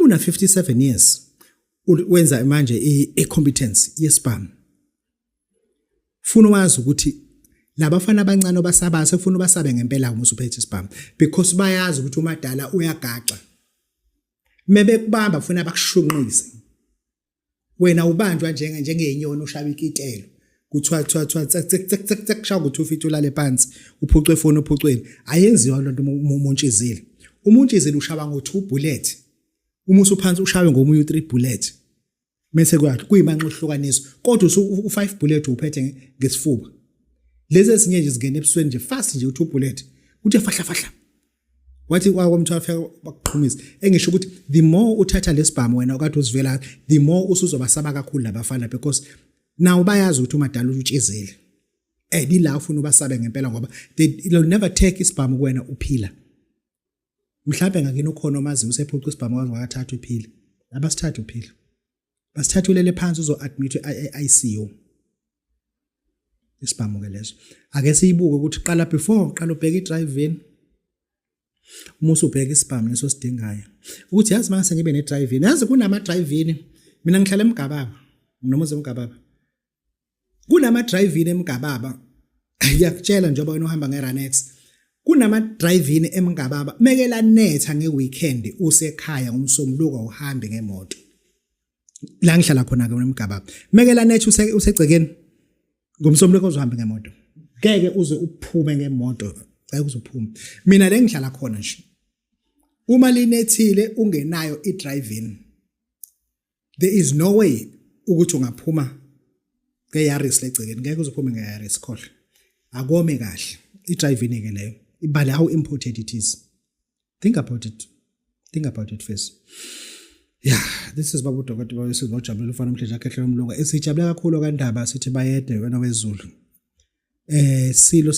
una 57 years wenza manje i-competence yesibhamu. Funa wazi ukuthi labafana abancane obasabase kufuna basabe ngempela uma usuphethe isibhamu because bayazi ukuthi umadala uyagaxa. Mebekubamba funa bakushunqise. Wena ubanjwa njengenyoni ushaya ikitelo. Kuthiwa kushawa ukuthi ufite ulale phansi uphucwe ifoni uphucweni. Ayenziwa lonto umuntshizile. Umuntshizile ushaba ngo2 bullet. Uma usuphansi ushawe ngomunye u3 bullet. Mase kwathi kuyimanxa uhlukaniso kodwa u5 bullet uphethe ngesifuba. Lezi ezinye nje zingena ebusweni nje fast nje u2 bullet. Uthi fahla. Wathi kwamthwafa bakuqhumisa. Engisho ukuthi the more uthatha lesibhamu wena okade usivela the more usuzobasaba kakhulu labafana because now bayazi ukuthi umadala utshizile. Bila ufuna ubasabe ngempela ngoba they'll never take isibhamu kuwena uphila. Mhlawumbe ngakini ukhona omazi usephuca isibhamu kwazi wakathatha uphila. Abasithatha uphila. Basithatha ulele phansi uzo-admit e-ICU. Isibhamu ke leso. Ake siyibuke ukuthi qala ubheka i-drive-in. Uma usubheka isibhamu leso sidingayo. Ukuthi yazi mase ngibe ne-drive-in. Yazi kunama-drive-in. Mina ngihlala eMgababa. Nomuzi eMgababa. Kunama-drive-in eMgababa. Ngiyakutshela njengoba wena uhamba nge-Ranex. Kunama-drive-in eMgababa. Mekela netha ngeweekend usekhaya umsombuluko uhambe ngemoto. La ngihlala khona ke eMgababa. Mekela netha usegcekeni ngomsombuluko uzohamba ngemoto. Ngeke uze uphume ngemoto. Hayi kuzophuma. Mina le ngihlala khona nje. Uma linethile ungenayo i-drive-in. There is no way ukuthi ungaphuma ngeYaris legcekeni. Ngeke uzophume ngeYaris khohle. Akome kahle. I-drive-in ke leyo. Ibale how important it is. Think about it. Think about it first. Yeah, this is Babu Dr. Bawesi Bojabule ufana umhleja akhehle umlunga. Esijabule kakhulu kandaba sithi bayede wena wezulu. Silo